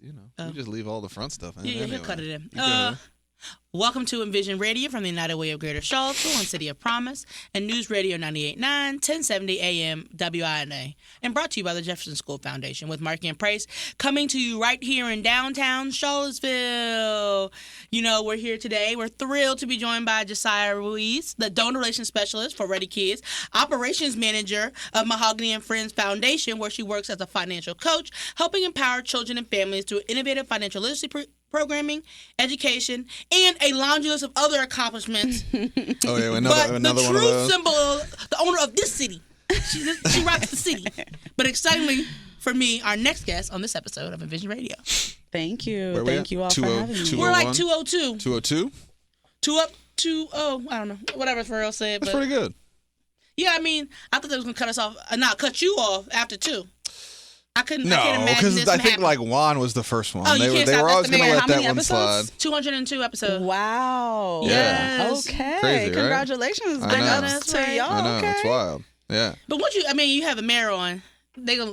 you just leave all the front stuff in. Yeah, anyway. he'll cut it in. Welcome to Envision Radio from the United Way of Greater Charlottesville and City of Promise and News Radio 98.9, 1070 AM WINA. And brought to you by the Jefferson School Foundation with Markiana and Price, coming to you right here in downtown Charlottesville. We're here today. We're thrilled to be joined by Jasiyah Ruiz, the Donor Relations Specialist for ReadyKids, Operations Manager of Mahogany and Friends Foundation, where she works as a financial coach, helping empower children and families through innovative financial literacy programming, education, and a laundry list of other accomplishments. Oh, yeah, another one of those. But the true symbol, the owner of this city. She rocks the city. But excitingly, for me, our next guest on this episode of Envision Radio. Thank you. Thank you all for having me. We're like 202. 202? 2 up, I don't know. Whatever Pharrell said. That's pretty good. Yeah, I thought they was going to cut us off, not cut you off after 2. I can't No, imagine because this I think happening. like Juan was the first one. Oh, they were always going to let that one slide. 202 episodes. Wow. Yes. Okay. Crazy, Congratulations. Right? Big ups to y'all. I know. Okay. It's wild. Yeah. But once you have a mayor on, they're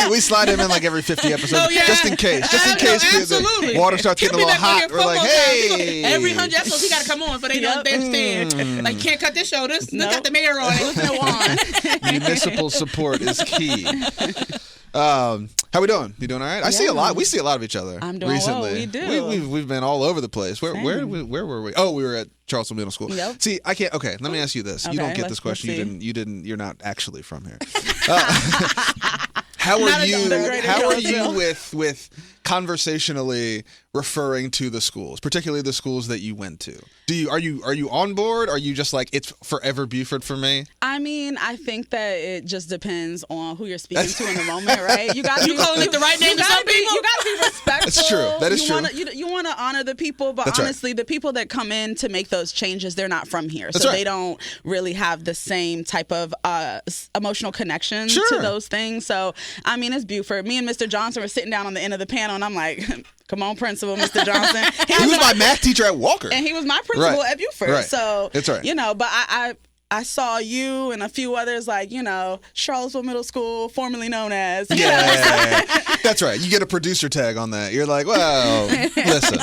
we slide him in like every 50 episodes, just in case. The water starts getting a little hot. We're like, hey. Every 100 episodes, he got to come on, but they understand. Like, can't cut this show. This got the mayor on it. Municipal support is key. How we doing? You doing all right? I see a lot. We see a lot of each other. I'm doing recently. well. We do. We've been all over the place. Where were we? Oh, we were at Charleston Middle School. Yep. See, I can't. Okay, let me ask you this. Okay, you don't get this question. You didn't. You're not actually from here. How are you with conversationally referring to the schools, particularly the schools that you went to? Are you on board? Are you just like, it's forever Buford for me? I think that it just depends on who you're speaking to in the moment, right? You got you calling it the right name to some people? You got to be respectful. That's true. That is true. You want to honor the people, but honestly, the people that come in to make those changes, they're not from here, so they don't really have the same type of emotional connection to those things. So, it's Buford. Me and Mr. Johnson were sitting down on the end of the panel, and I'm like, come on, Principal, Mr. Johnson. He was my math teacher at Walker. And he was my principal at Buford. Right. So, it's right. But I saw you and a few others like, Charlottesville Middle School, formerly known as. Yeah. That's right. You get a producer tag on that. You're like, well, listen.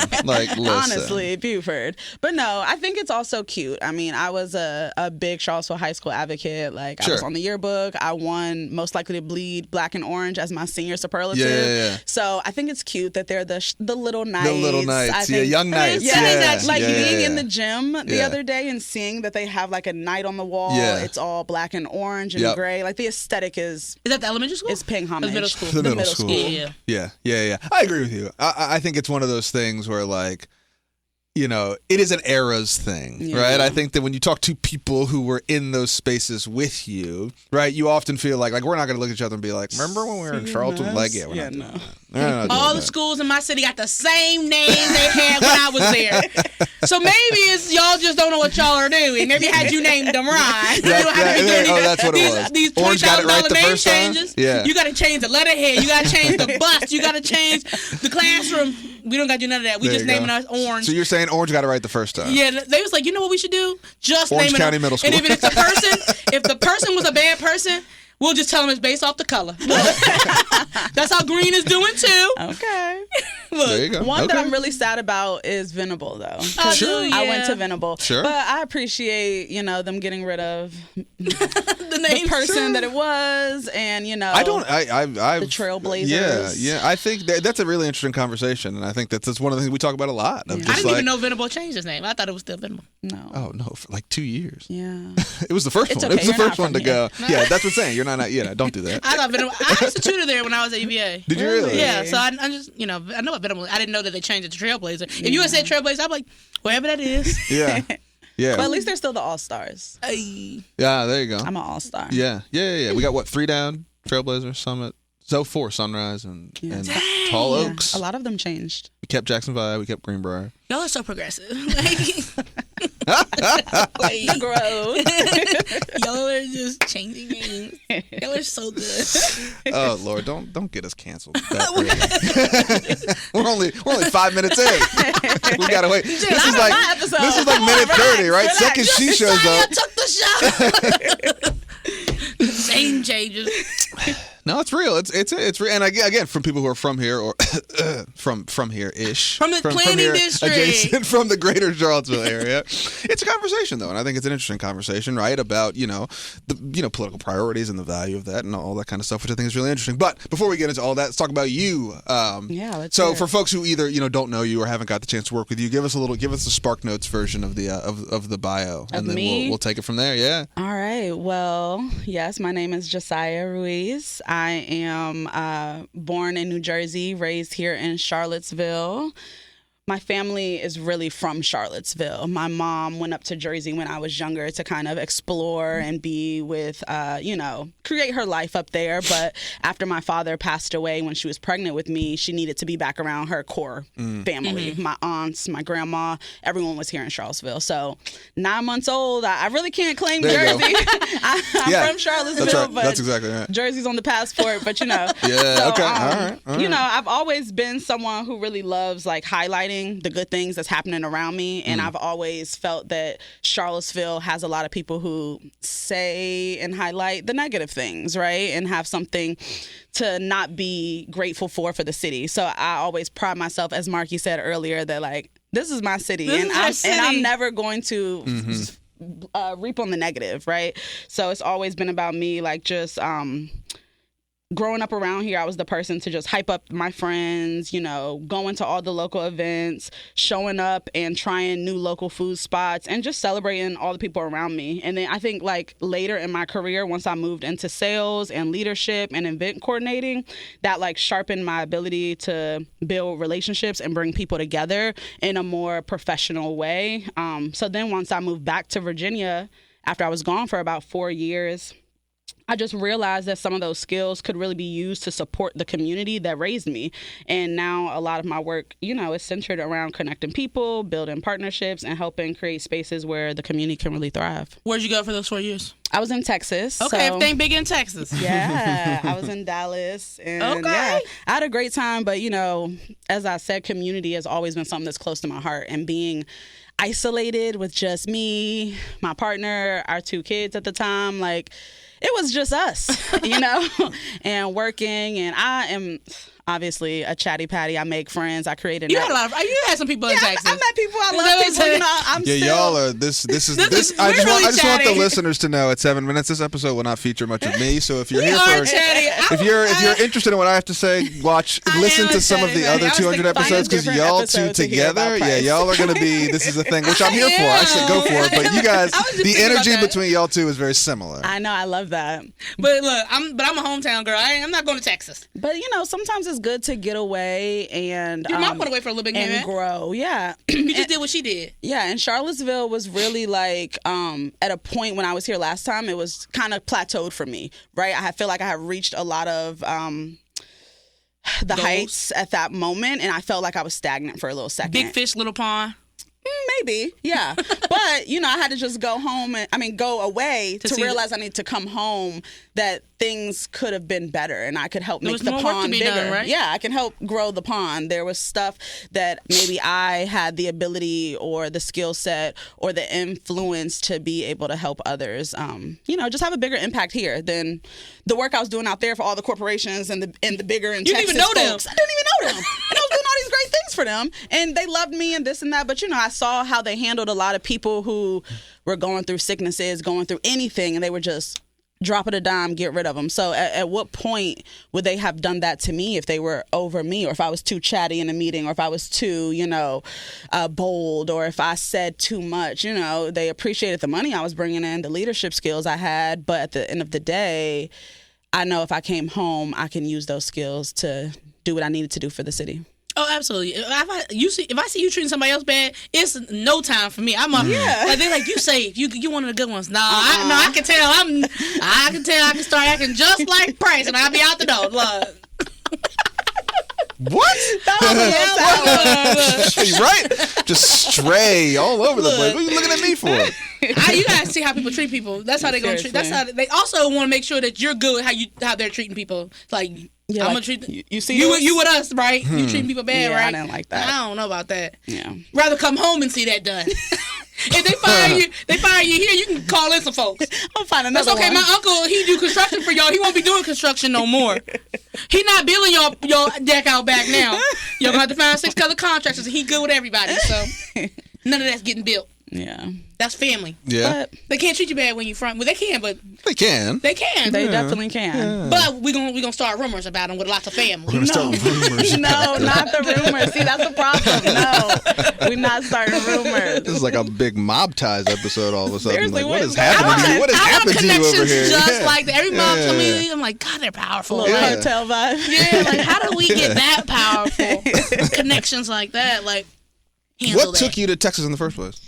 Honestly, Buford. But no, I think it's also cute. I was a big Charlottesville High School advocate. I was on the yearbook. I won Most Likely to Bleed Black and Orange as my senior superlative. Yeah. So I think it's cute that they're the little knights. The little knights. Young knights. Being in the gym the other day and seeing that they have like a knight on the wall. Yeah. It's all black and orange and gray. Like the aesthetic is that the elementary school? It's paying homage. The middle school. The middle school. Yeah. I agree with you. I think it's one of those things where like, it is an eras thing, right? I think that when you talk to people who were in those spaces with you, right, you often feel like we're not going to look at each other and be like, remember when we were in Charlton? Like, we're not doing that. All the schools in my city got the same name they had when I was there. So maybe it's y'all just don't know what y'all are doing. Maybe had you named them right. That's what it was. These $20,000 name changes. Yeah. You got to change the letterhead. You got to change the bus. You got to change the classroom. We don't got to do none of that. We just naming us Orange. So you're saying Orange got it right the first time? Yeah, they was like, you know what we should do? Just Orange name County it. Middle School. And if the person was a bad person, we'll just tell them it's based off the color. That's how green is doing too. Okay. Look, there you go. One that I'm really sad about is Venable, though. Sure. I went to Venable. Sure. But I appreciate, them getting rid of the person that it was, and the Trailblazers. Yeah. I think that's a really interesting conversation, and I think that's one of the things we talk about a lot. I didn't even know Venable changed his name. I thought it was still Venable. No. Oh no, for like 2 years. Yeah. It was the first one. Okay. It was the first one to go. No. Yeah, that's what I'm saying. You're not. Don't do that. I thought Venable. I used to tutor there when I was at UVA. Did you really? Yeah. So I just, I know what Venable. I didn't know that they changed it to Trailblazer. If you had said Trailblazer, I'm like, wherever that is. Yeah. Yeah. But at least they're still the All-Stars. Yeah, there you go. I'm an All-Star. Yeah. We got 3 down? Trailblazer, Summit. 4, Sunrise, and Tall Oaks. A lot of them changed. We kept Jackson Vibe. We kept Greenbrier. Y'all are so progressive. The growth. Y'all are just changing names. Y'all are so good. Oh Lord, don't get us canceled. We're only 5 minutes in. We gotta wait. This is like minute 30, right? Second she shows up. Took the shot. Same changes. No, it's real. It's real. And again, from people who are from here or from here-ish. From the planning district. Adjacent from the greater Charlottesville area. It's a conversation, though, and I think it's an interesting conversation, right, about, the political priorities and the value of that and all that kind of stuff, which I think is really interesting. But before we get into all that, let's talk about you. So for folks who either, don't know you or haven't got the chance to work with you, give us a Spark Notes version of the bio, and then we'll take it from there. Yeah. All right. Well, yes, my name is Jasiyah Ruiz. I am born in New Jersey, raised here in Charlottesville. My family is really from Charlottesville. My mom went up to Jersey when I was younger to kind of explore and be with, create her life up there. But after my father passed away when she was pregnant with me, she needed to be back around her core family. My aunts, my grandma, everyone was here in Charlottesville. So 9 months old, I really can't claim Jersey. I'm from Charlottesville, that's right. but that's exactly right. Jersey's on the passport, but Yeah, So, okay. All right. I've always been someone who really loves highlighting the good things that's happening around me, and I've always felt that Charlottesville has a lot of people who say and highlight the negative things, right, and have something to not be grateful for the city. So I always pride myself, as Marky said earlier, that this is my city, and I'm never going to reap on the negative, right? So it's always been about me, growing up around here, I was the person to just hype up my friends, going to all the local events, showing up and trying new local food spots, and just celebrating all the people around me. And then I think later in my career, once I moved into sales and leadership and event coordinating, that sharpened my ability to build relationships and bring people together in a more professional way. So then once I moved back to Virginia, after I was gone for about 4 years, I just realized that some of those skills could really be used to support the community that raised me. And now a lot of my work, is centered around connecting people, building partnerships, and helping create spaces where the community can really thrive. Where'd you go for those 4 years? I was in Texas. Okay, everything big in Texas. Yeah, I was in Dallas. And I had a great time. But, as I said, community has always been something that's close to my heart. And being isolated with just me, my partner, our 2 kids at the time, it was just us, and working. And I am obviously a chatty patty. I make friends. I create You had some people in Texas. I met people. I love people. I'm still. Y'all are this. I just want the listeners to know at 7 minutes, this episode will not feature much of me. So if you're if you're interested in what I have to say, listen to some of the other 200 episodes, because y'all two together, y'all are going to be. This is a thing which I'm here for. I should go for it. But you guys, the energy between y'all two is very similar. I know. I love that. But look, I'm a hometown girl. I'm not going to Texas. But sometimes it's good to get away and your mom went away for a little bit and grow. Yeah, you just did what she did. Yeah, and Charlottesville was really at a point when I was here last time, it was kind of plateaued for me. Right, I feel like I had reached a lot of the heights at that moment, and I felt like I was stagnant for a little second. Big fish, little pond. Maybe, yeah. But, I had to just go away to realize I need to come home, that things could have been better and I could help make the pond bigger. Done, right? Yeah, I can help grow the pond. There was stuff that maybe I had the ability or the skill set or the influence to be able to help others, just have a bigger impact here than the work I was doing out there for all the corporations and the bigger and Texas didn't even know folks. them. I didn't even know them. And I was doing all these great things for them, and they loved me and this and that. But, I saw how they handled a lot of people who were going through sicknesses, going through anything, and they were just drop it a dime, get rid of them. So at what point would they have done that to me if they were over me, or if I was too chatty in a meeting, or if I was too, bold, or if I said too much? They appreciated the money I was bringing in, the leadership skills I had, but at the end of the day, I know if I came home, I can use those skills to do what I needed to do for the city. Oh, absolutely. If I see you treating somebody else bad, it's no time for me. They're like, you safe. You one of the good ones. I can tell. I can start acting just like Price, and I'll be out the door. Look. What? Right? Just stray all over the place. What are you looking at me for? You gotta see how people treat people. That's how they're gonna treat. That's how they also want to make sure that you're good with how they're treating people. Like, yeah, I'm gonna treat you with us, right? You treating people bad, right? I didn't like that. I don't know about that. Yeah. Rather come home and see that done. If they fire you here, you can call in some folks. I'll find another That's okay. one. My uncle, he do construction for y'all. He won't be doing construction no more. He not billing your deck out back now. You're gonna have to find 6 other contractors, and he good with everybody. So none of that's getting built. Yeah. That's family. Yeah. But They can't treat you bad when you front. Well, they can, but They can. they can. they definitely can. Yeah. But we gonna start rumors about them with lots of family. We're going to start rumors. No, not the rumors. See, that's the problem. No, we're not starting rumors. This is like a big Mob Ties episode all of a sudden. Seriously, Like, what what is is happening to you? What has I want happened to you over connections here? just Yeah. like that. Every mom told Yeah. me, I'm like, God, they're powerful. Little Like, hotel vibe. yeah, like how do we get that powerful connections like that? Like, handle What that. took you to Texas in the first place?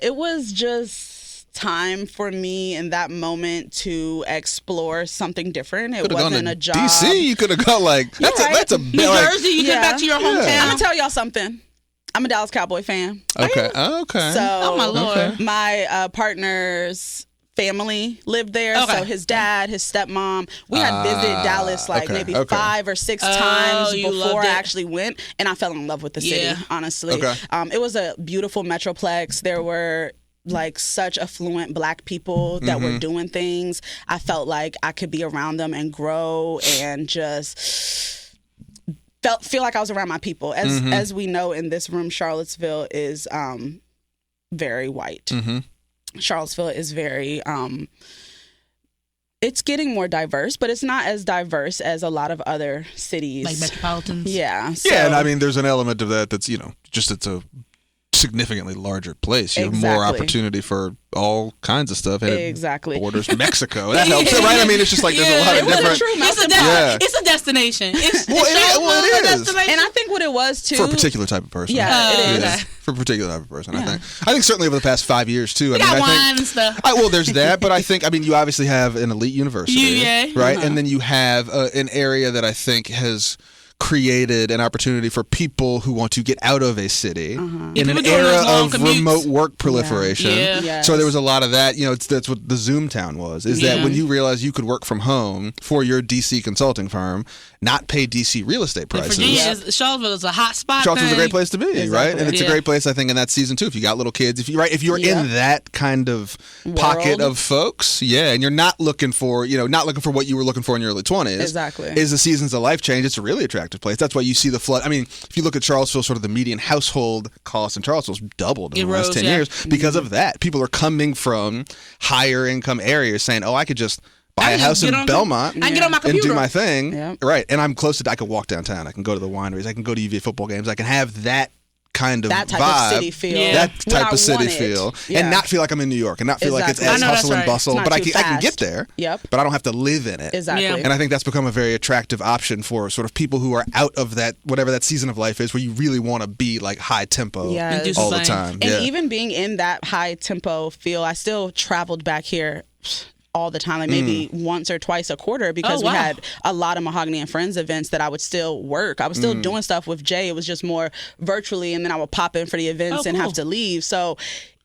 It was just time for me in that moment to explore something different. It Could have gone wasn't to a job. DC. You could have got like You're that's right. a that's a New like, Jersey, you get back to your hometown. I'm gonna tell y'all something. I'm a Dallas Cowboy fan. Okay. Okay. So Oh my Lord. Okay. my partner's family lived there. Okay. So his dad, his stepmom, we had visited Dallas like okay, maybe okay. 5 or 6 times you before loved I it. actually went, and I fell in love with the city. Yeah. Honestly, Okay. It was a beautiful metroplex. There were like such affluent Black people that were doing things. I felt like I could be around them and grow and just feel like I was around my people. As we know in this room, Charlottesville is very white. Charlottesville is very it's getting more diverse, but it's not as diverse as a lot of other cities. Like metropolitans. Yeah. Yeah, and so- I mean, there's an element of that that's just it's a significantly larger place. You have more Exactly. opportunity for all kinds of stuff. And Exactly. It borders Mexico. That helps, right? I mean, it's just like there's a lot of it was a different. true Yeah. It's a destination. It's, Well, it a is. destination. And I think what it was too. For a particular type of person. Yeah, it is. okay. For a particular type of person, I think certainly over the past 5 years too. We got wine and stuff. Well, there's that, but I think you obviously have an elite university, UVA. right? And then you have an area that I think has created an opportunity for people who want to get out of a city in People an doing era those long of commutes. remote work proliferation. Yeah. Yes. So there was a lot of that. That's what the Zoom town was. Is that when you realize you could work from home for your DC consulting firm, not pay DC real estate prices. Virginia, Charlottesville is a hot spot. Charlottesville's a thing. great place to be, right? And it's a Yeah. great place, I think, in that season too. If you got little kids, if you're in that kind of pocket of folks, and you're not looking for what you were looking for in your early 20s. Exactly. Is the seasons of life change? It's a really attractive place. That's why you see the flood. I mean, if you look at Charlottesville, sort of the median household cost in Charlottesville's doubled in the last 10 years because of that. People are coming from higher income areas saying, "Oh, I could just buy a house in Belmont I can get on my and computer. do my thing." Yeah. Right. And I'm close to, I can walk downtown. I can go to the wineries. I can go to UVA football games. I can have that kind of that type vibe, of city feel. Yeah. that When type I of city want it. feel, Yeah. and not feel like I'm in New York, and not feel like it's Exactly. as I know, that's hustle and right. bustle. It's not But I too can get fast. there. Yep. But I don't have to live in it. Exactly. Yeah. And I think that's become a very attractive option for sort of people who are out of that, whatever that season of life is, where you really want to be like high tempo Yes. And do all the something. time. And Yeah. even being in that high tempo feel, I still traveled back here all the time, like maybe once or twice a quarter, because Oh, wow. we had a lot of Mahogany and Friends events that I would still work. I was still doing stuff with Jay. It was just more virtually, and then I would pop in for the events and cool. have to leave. So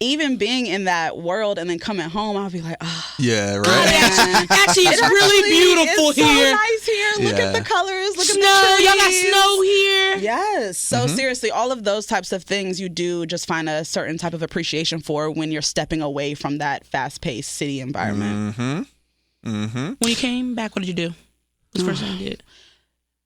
even being in that world and then coming home, I'll be like, oh, Yeah, right. man. Actually, it's really beautiful it's here. so nice here. Look Yeah. at the colors. Look Snow. at the trees. Y'all got snow here. Yes. So seriously, all of those types of things you do just find a certain type of appreciation for when you're stepping away from that fast-paced city environment. When you came back, what did you do? What's the first thing you did?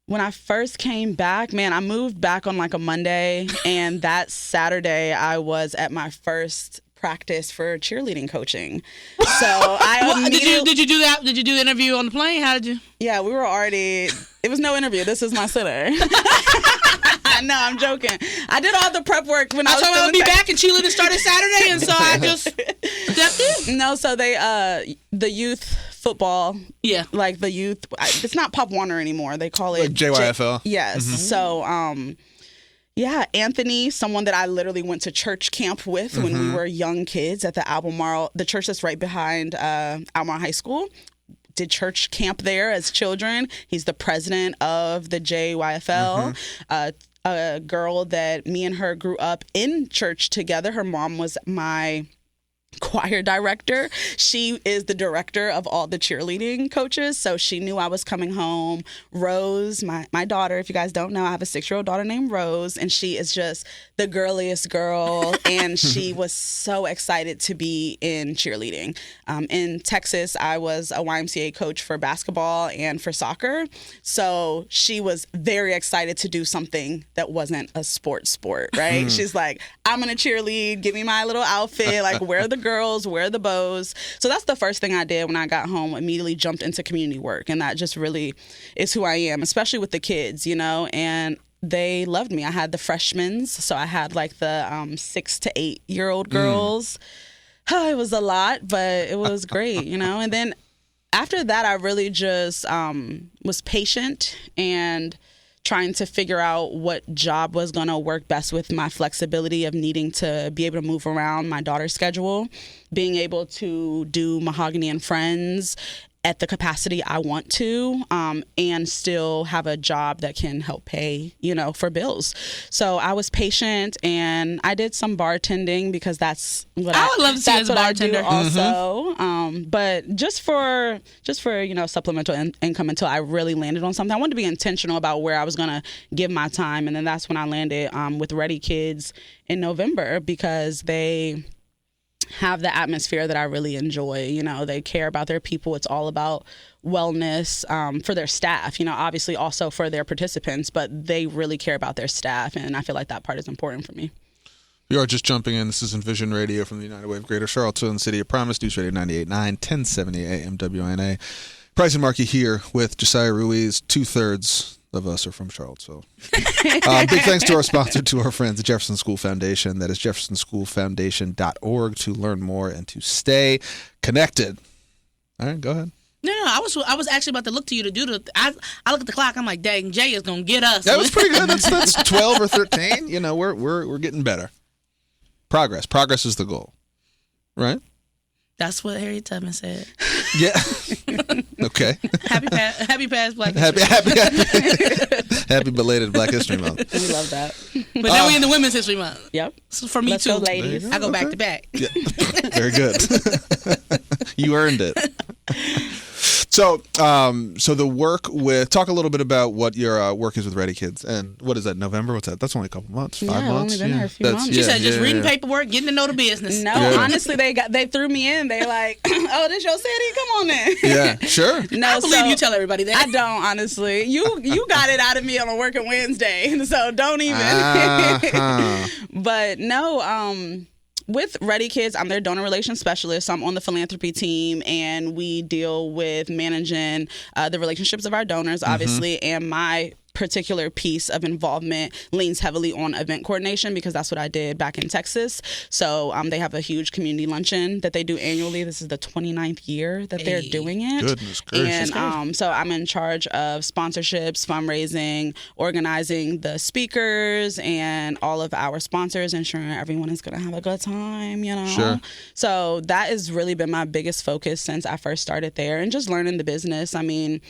When I first came back, man, I moved back on like a Monday, and that Saturday I was at my first practice for cheerleading coaching. So I immediately, Did you do that? Did you do the interview on the plane? How did you? yeah, we were already. It was no interview. This is my sitter. No, I'm joking. I did all the prep work when I I was told still her I'd in be Texas. back, and cheerleading started Saturday, and so I just stepped in. No, so they the youth football, Yeah. like the youth. It's not Pop Warner anymore. They call it Like JYFL? Yes. So yeah, Anthony, someone that I literally went to church camp with when we were young kids at the Albemarle, the church that's right behind Albemarle High School. Did church camp there as children. He's the president of the JYFL. A girl that me and her grew up in church together. Her mom was my choir director. She is the director of all the cheerleading coaches. So she knew I was coming home. Rose, my daughter, if you guys don't know, I have a 6-year-old daughter named Rose, and she is just the girliest girl. And she was so excited to be in cheerleading. In Texas, I was a YMCA coach for basketball and for soccer. So she was very excited to do something that wasn't a sport, right? She's like, I'm going to cheerlead, give me my little outfit, like wear the girls, wear the bows. So that's the first thing I did when I got home, immediately jumped into community work. And that just really is who I am, especially with the kids, and they loved me. I had the freshmen, so I had like the 6 to 8-year-old girls. It was a lot, but it was great, And then after that, I really just was patient and trying to figure out what job was going to work best with my flexibility of needing to be able to move around my daughter's schedule, being able to do Mahogany and Friends at the capacity I want to, and still have a job that can help pay, for bills. So I was patient, and I did some bartending because that's what I would love to see as a bartender also. But just for supplemental income until I really landed on something. I wanted to be intentional about where I was gonna give my time, and then that's when I landed with ReadyKids in November because they have the atmosphere that I really enjoy. They care about their people. It's all about wellness for their staff, obviously also for their participants, but they really care about their staff. And I feel like that part is important for me. You are just jumping in. This is Envision Radio from the United Way of Greater Charlottesville and City of Promise, News Radio 98.9, 1070 AM WNA. Price and Markey here with Jasiyah Ruiz. 2/3 of us are from Charlottesville. Big thanks to our sponsor, to our friends, the Jefferson School Foundation. That is jeffersonschoolfoundation.org to learn more and to stay connected. All right, go ahead. No, I was actually about to look to you to do the. I look at the clock. I'm like, dang, Jay is gonna get us. That was pretty good. That's 12 or 13. We're getting better. Progress is the goal, right? That's what Harriet Tubman said. Yeah. Okay. Happy past Black History Month. Happy belated Black History Month. We love that. But now we're in the Women's History Month. Yep. So for me Let's too, go, ladies. I go back to back. Yeah. Very good. You earned it. So the work with, talk a little bit about what your work is with ReadyKids, and what is that, November? What's that? That's only a couple months, 5 months. Only been there a few months. She said just reading paperwork, getting to know the business. No, honestly, they threw me in. They like, oh, this your city? Come on then. Yeah, sure. No, I believe you tell everybody that. I don't, honestly. You got it out of me on a working Wednesday, so don't even. But no, with ReadyKids, I'm their donor relations specialist. So I'm on the philanthropy team, and we deal with managing the relationships of our donors, obviously, and my particular piece of involvement leans heavily on event coordination because that's what I did back in Texas. So they have a huge community luncheon that they do annually. This is the 29th year that they're doing it. Goodness gracious. And so I'm in charge of sponsorships, fundraising, organizing the speakers and all of our sponsors, ensuring everyone is going to have a good time, Sure. So that has really been my biggest focus since I first started there, and just learning the business. I mean,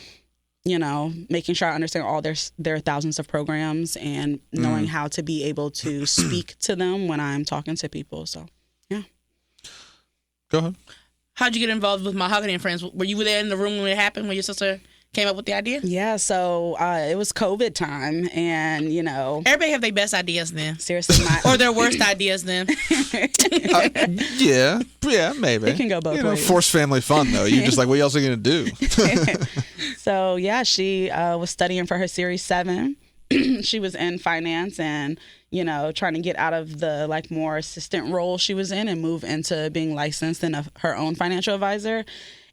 making sure I understand all their thousands of programs and knowing how to be able to speak to them when I'm talking to people. So, yeah. Go ahead. How'd you get involved with Mahogany and Friends? Were you there in the room when it happened, when your sister came up with the idea? Yeah, so it was COVID time, and everybody have their best ideas then. Seriously, or their worst ideas then. Yeah, maybe. It can go both ways. Forced family fun though. You're just like, what else are you gonna do? So yeah, she was studying for her Series 7. She was in finance and trying to get out of the more assistant role she was in and move into being licensed and her own financial advisor.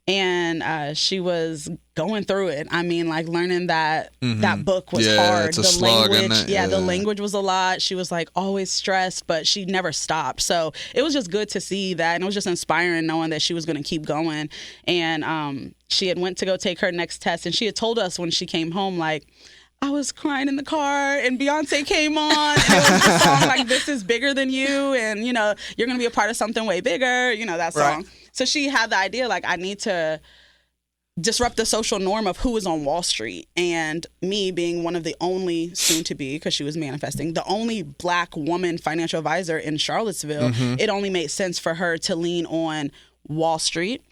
And she was going through it. I mean, learning that book was hard. It's a slog, language, isn't it? the language was a lot. She was always stressed, but she never stopped. So it was just good to see that, and it was just inspiring knowing that she was going to keep going. And she had went to go take her next test, and she had told us when she came home, I was crying in the car, and Beyonce came on, and it was a song "This Is Bigger Than You," and you're going to be a part of something way bigger. That song. Right. So she had the idea, I need to disrupt the social norm of who is on Wall Street. And me being one of the only, soon to be, because she was manifesting, the only Black woman financial advisor in Charlottesville, it only made sense for her to lean on Wall Street,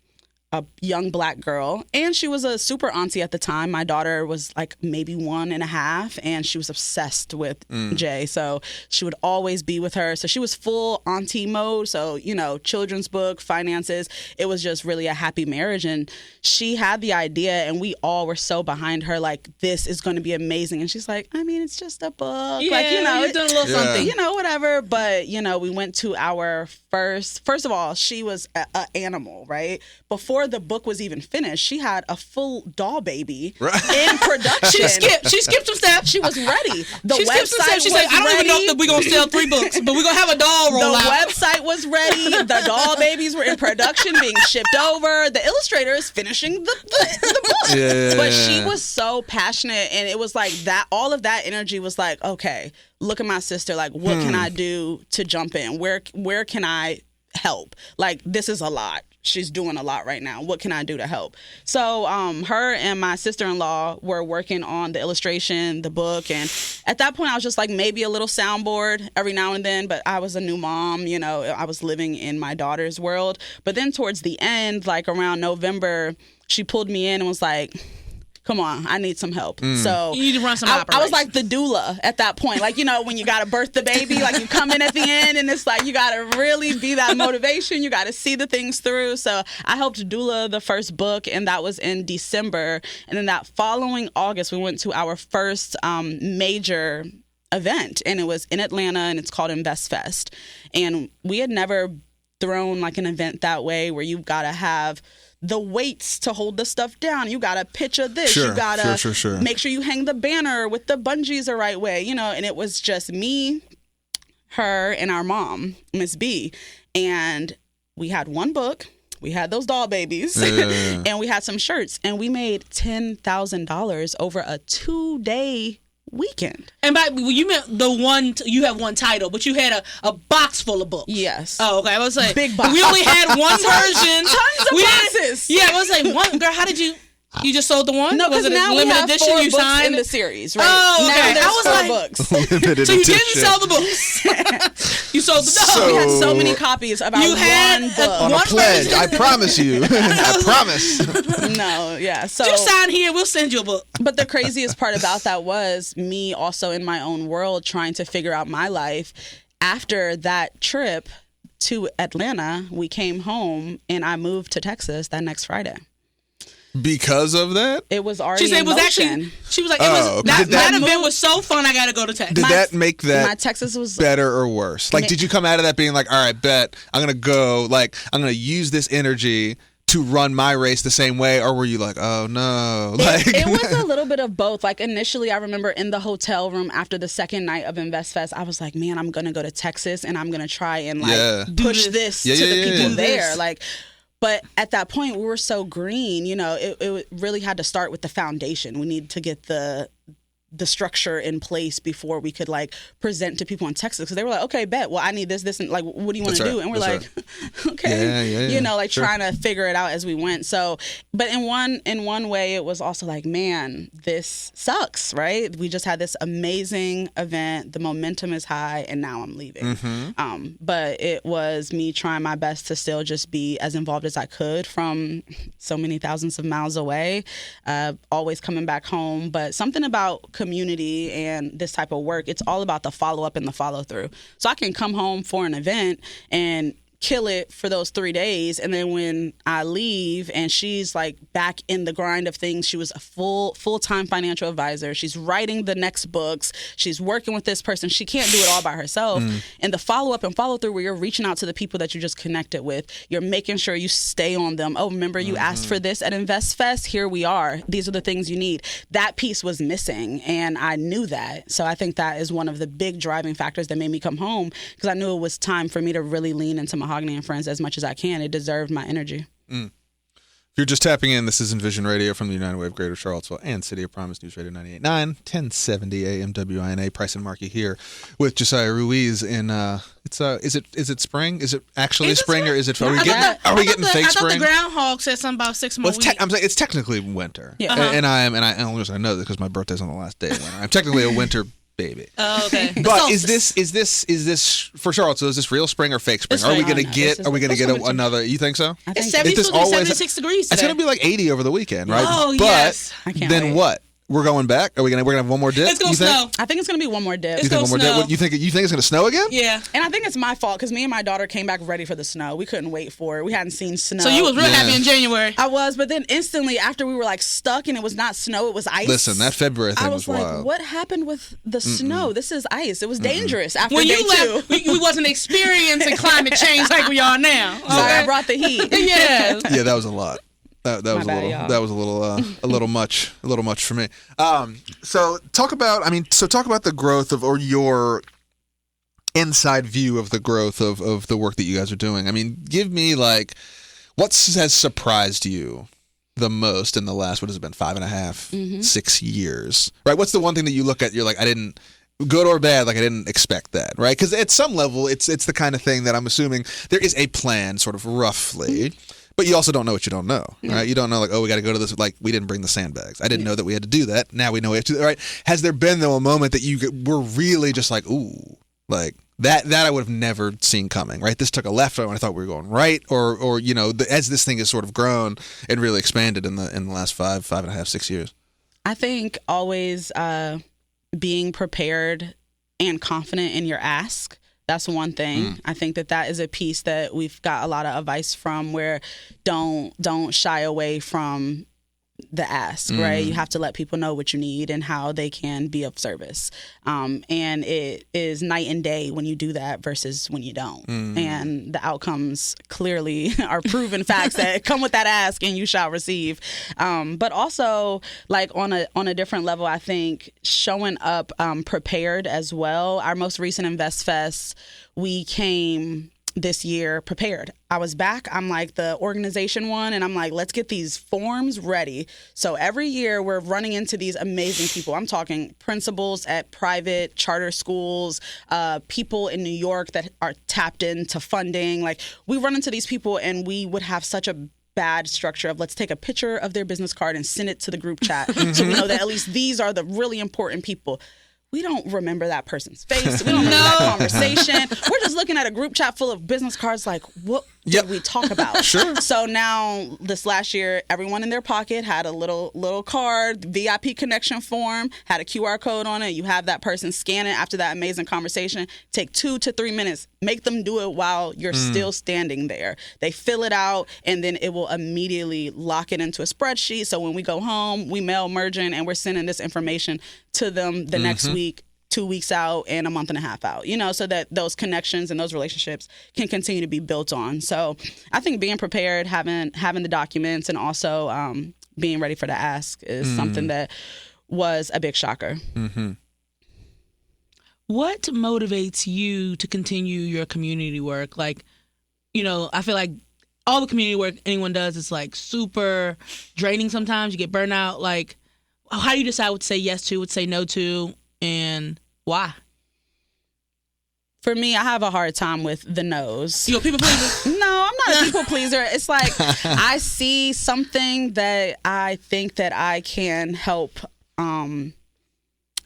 a young Black girl, and she was a super auntie at the time. My daughter was like maybe 1.5, and she was obsessed with Jay, so she would always be with her. So she was full auntie mode. So, you know, children's book, finances, it was just really a happy marriage. And she had the idea, and we all were so behind her, like, this is going to be amazing. And she's like, I mean, it's just a book. Yeah, like, you know, you're doing a little something. You know, whatever. But, you know, we went to our first of all, she was an animal, right? Before the book was even finished, she had a full doll baby in production. She skipped some steps. She was ready. The she website was She's like, I don't even know if we're going to sell 3 books, but we're going to have a doll roll out. The website was ready. The doll babies were in production, being shipped over. The illustrator is finishing the book. Yeah. But she was so passionate, and it was like that. All of that energy was like, okay, look at my sister. Like, what can I do to jump in? Where can I help? Like, this is a lot. She's doing a lot right now. What can I do to help? So her and my sister-in-law were working on the illustration, the book. And at that point, I was just like maybe a little soundboard every now and then. But I was a new mom. You know, I was living in my daughter's world. But then towards the end, like around November, she pulled me in and was like, come on, I need some help. So you need to run some I was like the doula at that point. Like, you know, when you got to birth the baby, like you come in at the end and it's like you got to really be that motivation. You got to see the things through. So I helped doula the first book, and that was in December. And then that following August, we went to our first major event, and it was in Atlanta, and it's called Invest Fest. And we had never thrown like an event that way where you've got to have the weights to hold the stuff down. You got to picture this. Sure, you got to sure. make sure you hang the banner with the bungees the right way, you know, and it was just me, her, and our mom, Miss B. And we had one book. We had those doll babies, and we had some shirts, and we made $10,000 over a 2-day weekend. And by you meant the one, you have one title, but you had a box full of books. Yes. Oh, okay. I was like, big box. We only had one version. Tons of boxes. I was like, one girl. How did you just sold the one? No, because now we have 4 you books signed? in the series, right? Oh, okay. Now there's I was 4 like, books. Limited so you edition. didn't sell the books. You sold the dog. So- We had so many copies of our You had one book. On a one pledge, version. I promise you. I promise. No, yeah. So You sign here, we'll send you a book. But the craziest part about that was me also in my own world trying to figure out my life. After that trip to Atlanta, we came home and I moved to Texas that next Friday. Because of that? It was already She said in it was motion. actually, she was like, it was, okay. that event was so fun, I got to go to Texas. Did that make My that Texas was better or worse? Like, did you come out of that being like, all right, bet, I'm going to go, like, I'm going to use this energy to run my race the same way? Or were you like, oh, no? Like, it was a little bit of both. Like, initially, I remember in the hotel room after the second night of Invest Fest, I was like, man, I'm going to go to Texas and I'm going to try and, like, push this to the people there. Like, but at that point, we were so green, you know, it really had to start with the foundation. We needed to get the structure in place before we could like present to people in Texas, because they were like, okay, bet, well, I need this, and like, what do you want to do? And we're like, okay, you know, like trying to figure it out as we went. So, but in one way, it was also like, man, this sucks, right? We just had this amazing event, the momentum is high, and now I'm leaving. But it was me trying my best to still just be as involved as I could from so many thousands of miles away, always coming back home. But something about community and this type of work, it's all about the follow-up and the follow-through. So I can come home for an event and kill it for those 3 days, and then when I leave and she's like back in the grind of things, she was a full-time financial advisor, she's writing the next books, she's working with this person, she can't do it all by herself. And the follow-up and follow-through, where you're reaching out to the people that you just connected with, you're making sure you stay on them. Oh, remember you asked for this at Invest Fest? Here we are. These are the things you need. That piece was missing, and I knew that. So I think that is one of the big driving factors that made me come home, because I knew it was time for me to really lean into Mahogany and Friends as much as I can. It deserved my energy. If you're just tapping in, this is Envision Radio from the United Way of Greater Charlottesville and City of Promise News Radio 98.9, 1070 AM WINA. Price and Markey here with Jasiyah Ruiz in is it spring? Is it actually spring or is it? Are we getting fake spring? I thought the groundhog said something about 6 more weeks. I'm saying it's technically winter. Yeah. And I know this because my birthday's on the last day of winter. I'm technically a winter baby. Oh, okay. But is this for Charlottesville? Is this real spring or fake spring? Are we gonna get another? You think so? I think it's 76 degrees today. It's gonna be like 80 over the weekend, right? Oh, but yes. I can't then wait. What? We're going back. We're gonna have one more dip. It's gonna snow. I think it's gonna be one more dip. It's gonna snow. You think it's gonna snow again? Yeah. And I think it's my fault because me and my daughter came back ready for the snow. We couldn't wait for it. We hadn't seen snow. So you was real happy in January. I was, but then instantly after we were like stuck and it was not snow, it was ice. Listen, that February thing I was like, wild. what happened with the snow? This is ice. It was dangerous after When day you two. left, we wasn't experiencing climate change like we are now. Okay? So I brought the heat. Yeah. Yeah, that was a lot. That was a little much for me. So talk about the growth of, or your inside view of the growth of the work that you guys are doing. I mean, give me like what has surprised you the most in the last, what has it been, 5.5, 6 years, right? What's the one thing that you look at, you're like, I didn't, good or bad, like I didn't expect that, right? Because at some level, it's the kind of thing that I'm assuming there is a plan, sort of roughly. But you also don't know what you don't know, right? You don't know, like, oh, we got to go to this. Like, we didn't bring the sandbags. I didn't know that we had to do that. Now we know we have to, right? Has there been, though, a moment that you were really just like, ooh, like, that I would have never seen coming, right? This took a left when I thought we were going right, or you know, as this thing has sort of grown and really expanded in the last 5.5, 6 years. I think always being prepared and confident in your ask. That's one thing. I think that is a piece that we've got a lot of advice from, where don't shy away from the ask, right? You have to let people know what you need and how they can be of service. And it is night and day when you do that versus when you don't. And the outcomes clearly are proven facts that come with that ask and you shall receive. But also, like on a different level, I think showing up prepared as well. Our most recent Invest Fest, we came this year prepared. I was back. I'm like the organization one, and I'm like, let's get these forms ready. So every year we're running into these amazing people. I'm talking principals at private charter schools, people in New York that are tapped into funding. Like, we run into these people, and we would have such a bad structure of, let's take a picture of their business card and send it to the group chat so we know that at least these are the really important people. We don't remember that person's face. We don't remember that conversation. We're just looking at a group chat full of business cards like, what did we talk about? Sure. So now, this last year, everyone in their pocket had a little card, VIP connection form, had a QR code on it. You have that person scan it after that amazing conversation. Take 2 to 3 minutes. Make them do it while you're still standing there. They fill it out, and then it will immediately lock it into a spreadsheet. So when we go home, we mail merging, and we're sending this information to them the next week, 2 weeks out, and a month and a half out, you know, so that those connections and those relationships can continue to be built on. So I think being prepared, having the documents, and also being ready for the ask is something that was a big shocker. What motivates you to continue your community work? Like, you know, I feel like all the community work anyone does is like super draining sometimes. You get burnout. Like, how do you decide what to say yes to, what to say no to, and why? For me, I have a hard time with the no's. You a people pleaser? No, I'm not a people pleaser. It's like I see something that I think that I can help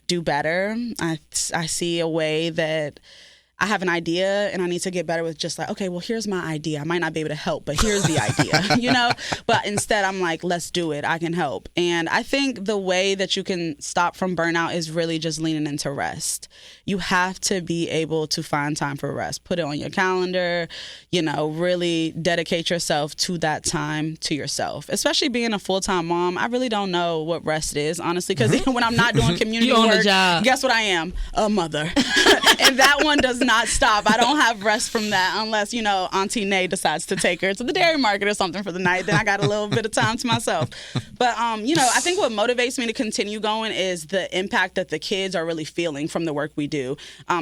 do better. I see a way that I have an idea and I need to get better with, just like, okay, well, here's my idea. I might not be able to help, but here's the idea, you know? But instead, I'm like, let's do it. I can help. And I think the way that you can stop from burnout is really just leaning into rest. You have to be able to find time for rest. Put it on your calendar, you know, really dedicate yourself to that time to yourself. Especially being a full-time mom, I really don't know what rest is, honestly, because when I'm not doing community work, guess what I am? A mother. And that one does not stop. I don't have rest from that unless, you know, Auntie Nay decides to take her to the dairy market or something for the night. Then I got a little bit of time to myself. But, you know, I think what motivates me to continue going is the impact that the kids are really feeling from the work we do.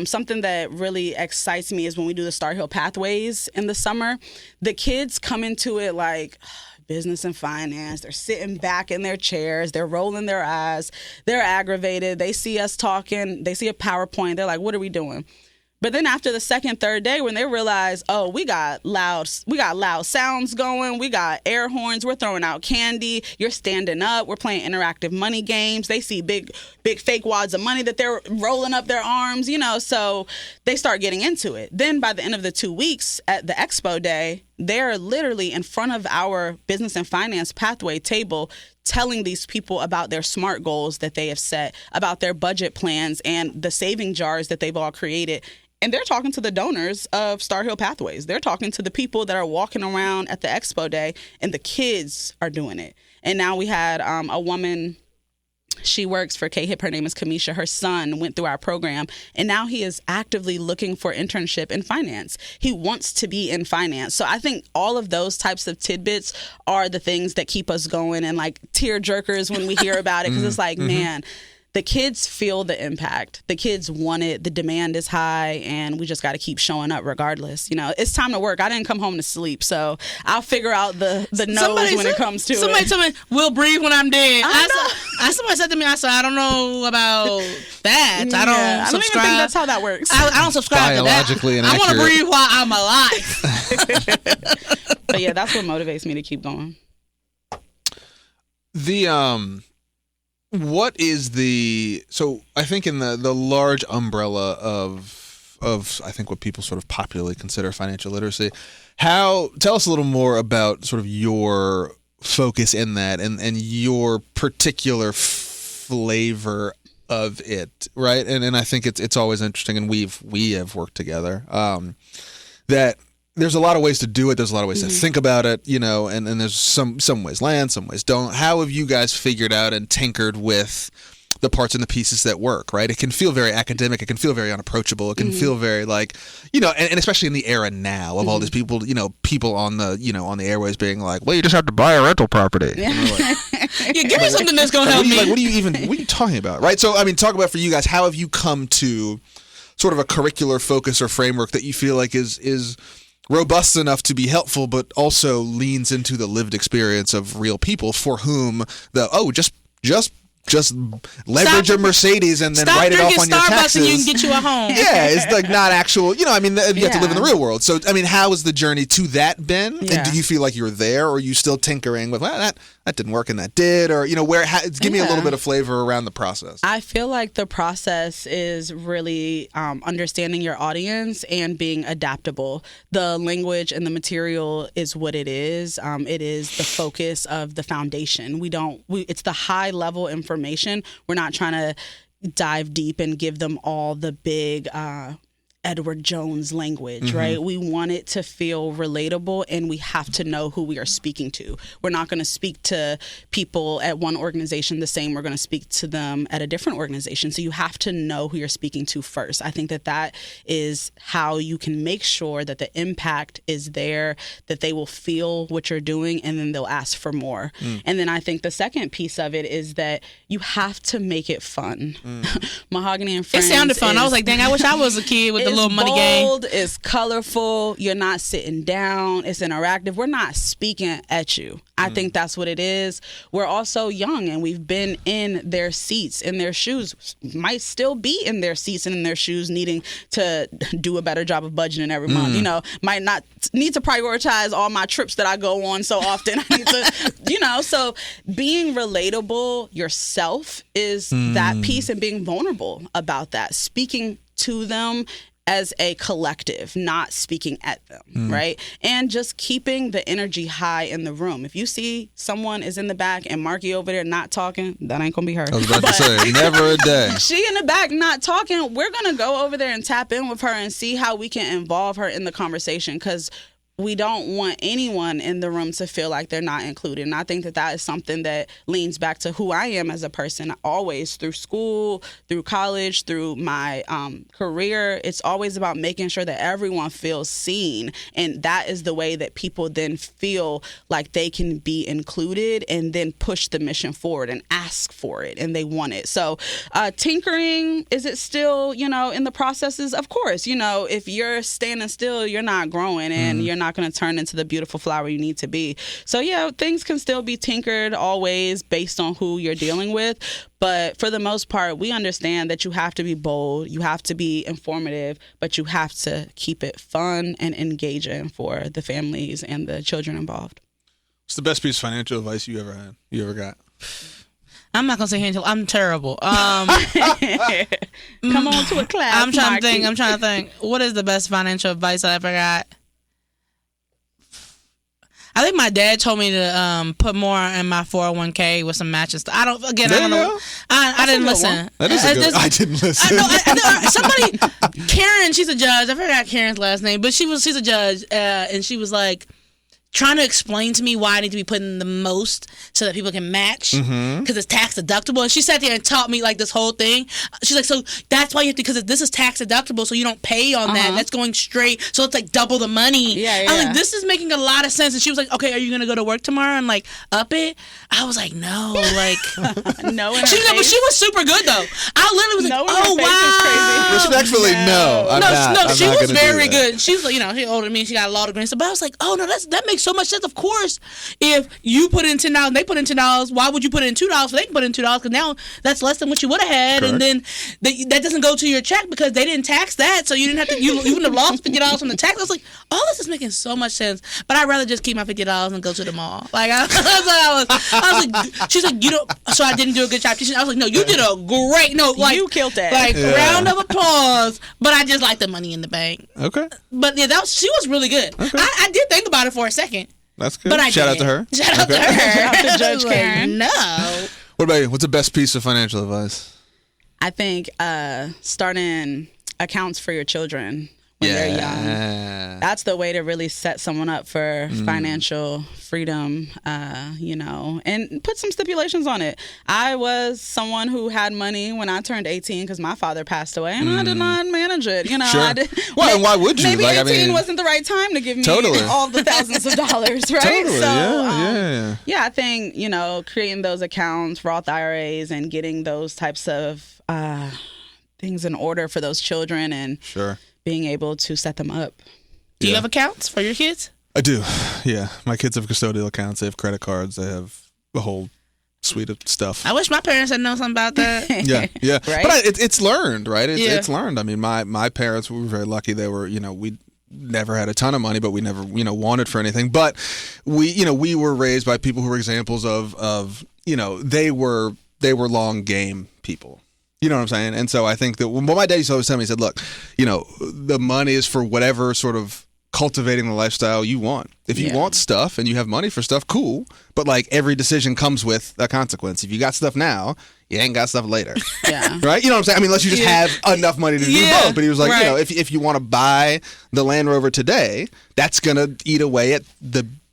Something that really excites me is when we do the Star Hill Pathways in the summer. The kids come into it like business and finance. They're sitting back in their chairs. They're rolling their eyes. They're aggravated. They see us talking. They see a PowerPoint. They're like, what are we doing? But then after the second, third day, when they realize, oh, we got loud sounds going, we got air horns, we're throwing out candy, you're standing up, we're playing interactive money games. They see big fake wads of money that they're rolling up their arms, so they start getting into it. Then by the end of the 2 weeks at the expo day, they're literally in front of our business and finance pathway table telling these people about their SMART goals that they have set, about their budget plans and the saving jars that they've all created. And they're talking to the donors of Star Hill Pathways. They're talking to the people that are walking around at the expo day, and the kids are doing it. And now we had a woman, she works for K-HIP. Her name is Kamisha. Her son went through our program, and now he is actively looking for internship in finance. He wants to be in finance. So I think all of those types of tidbits are the things that keep us going and like tear jerkers when we hear about it, because it's like, man, the kids feel the impact. The kids want it. The demand is high, and we just got to keep showing up regardless. It's time to work. I didn't come home to sleep, so I'll figure out the no's when it comes to somebody it. Somebody told me, we'll breathe when I'm dead. Somebody said to me, I said, I don't know about that. Yeah, I don't even subscribe. think that's how that works. I don't subscribe to that. Biologically I want to breathe while I'm alive. But yeah, that's what motivates me to keep going. What is so I think in the large umbrella of I think what people sort of popularly consider financial literacy, tell us a little more about sort of your focus in that and your particular flavor of it, right? And I think it's always interesting, and we have worked together, that there's a lot of ways to do it. There's a lot of ways to think about it, and there's some ways land, some ways don't. How have you guys figured out and tinkered with the parts and the pieces that work, right? It can feel very academic. It can feel very unapproachable. It can feel very like, and especially in the era now of all these people, people on the, on the airways being like, well, you just have to buy a rental property. Yeah, give me something that's going to help me. What are you talking about, right? So, I mean, talk about for you guys, how have you come to sort of a curricular focus or framework that you feel like is robust enough to be helpful, but also leans into the lived experience of real people for whom just leverage a Mercedes and then write it off on your taxes. And you can get you a home. Yeah, it's like not actual, you have to live in the real world. So, I mean, how has the journey to that been? Yeah. And do you feel like you're there, or are you still tinkering with, well, that didn't work and that did, or, give me a little bit of flavor around the process. I feel like the process is really understanding your audience and being adaptable. The language and the material is what it is. It is the focus of the foundation. It's the high level information. We're not trying to dive deep and give them all the big Edward Jones language, right? We want it to feel relatable, and we have to know who we are speaking to. We're not going to speak to people at one organization the same we're going to speak to them at a different organization. So you have to know who you're speaking to first. I think that is how you can make sure that the impact is there, that they will feel what you're doing, and then they'll ask for more. And then I think the second piece of it is that you have to make it fun. Mahogany and Friends. It sounded fun. I was like, dang, I wish I was a kid with the little money game. It's bold, it's colorful. You're not sitting down. It's interactive. We're not speaking at you. I think that's what it is. We're also young, and we've been in their seats, in their shoes, might still be in their seats and in their shoes, needing to do a better job of budgeting every month. Might not need to prioritize all my trips that I go on so often. I need to, so being relatable yourself is that piece, and being vulnerable about that, speaking to them as a collective, not speaking at them, right? And just keeping the energy high in the room. If you see someone is in the back and Marky over there not talking, that ain't gonna be her. I was about to say, never a day. She in the back not talking, we're gonna go over there and tap in with her and see how we can involve her in the conversation, because we don't want anyone in the room to feel like they're not included. And I think that is something that leans back to who I am as a person. Always, through school, through college, through my career, it's always about making sure that everyone feels seen. And that is the way that people then feel like they can be included, and then push the mission forward and ask for it, and they want it. So tinkering, is it still, in the processes? Of course, if you're standing still, you're not growing, and you're not not going to turn into the beautiful flower you need to be. So yeah, things can still be tinkered always based on who you're dealing with. But for the most part, we understand that you have to be bold, you have to be informative, but you have to keep it fun and engaging for the families and the children involved. What's the best piece of financial advice you ever had? You ever got? I'm not gonna say here until I'm terrible. Come on to a class. I'm trying to think. What is the best financial advice I ever got? I think my dad told me to put more in my 401k with some matches. I don't know. I didn't listen. I didn't listen. Somebody, Karen, she's a judge. I forgot Karen's last name, but she's a judge, and she was like trying to explain to me why I need to be putting the most so that people can match because it's tax deductible. And she sat there and taught me like this whole thing. She's like, so that's why you have to, because this is tax deductible, so you don't pay on that. That's going straight. So it's like double the money. Yeah. I'm like, this is making a lot of sense. And she was like, okay, are you going to go to work tomorrow and like up it? I was like, no, like, no. But she was super good though. I literally was like, oh wow. Respectfully, no. She was very good. She was like, she's older than me. She got a law degree. But I was like, oh no, that makes so much sense. Of course, if you put in $10 and they put in $10, why would you put in $2 so they can put in $2? Because now that's less than what you would have had. Correct. And then that doesn't go to your check because they didn't tax that, so you didn't have to. You wouldn't have lost $50 from the tax. I was like, all this is making so much sense. But I'd rather just keep my $50 and go to the mall. Like I was like, she's like, you don't. So I didn't do a good job teaching. I was like, no, you did a great. No, like you killed that. Like round of applause. But I just like the money in the bank. Okay. But yeah, she was really good. Okay. I did think about it for a second. That's good. But Shout out to her. Shout out to her. Shout out to Judge Karen. No. What about you? What's the best piece of financial advice? I think starting accounts for your children when they're young. That's the way to really set someone up for financial freedom, and put some stipulations on it. I was someone who had money when I turned 18 because my father passed away, and I did not manage it. Sure. I did, well, and why would you? Maybe 18 wasn't the right time to give me all the thousands of dollars, right? Totally, so, I think, creating those accounts, Roth IRAs, and getting those types of things in order for those children and being able to set them up. Do you have accounts for your kids? I do, yeah. My kids have custodial accounts. They have credit cards. They have a whole suite of stuff. I wish my parents had known something about that. Yeah. Right? But it's learned, right? It's learned. I mean, my parents, we were very lucky. They were, we never had a ton of money, but we never, wanted for anything. But we were raised by people who were examples of they were long game people. You know what I'm saying? And so I think that what my dad used to always tell me, he said, look, the money is for whatever sort of cultivating the lifestyle you want. If you want stuff and you have money for stuff, cool. But like every decision comes with a consequence. If you got stuff now, you ain't got stuff later. Yeah. Right? You know what I'm saying? I mean, unless you just have enough money to do both. But he was like, if you want to buy the Land Rover today, that's going to eat away at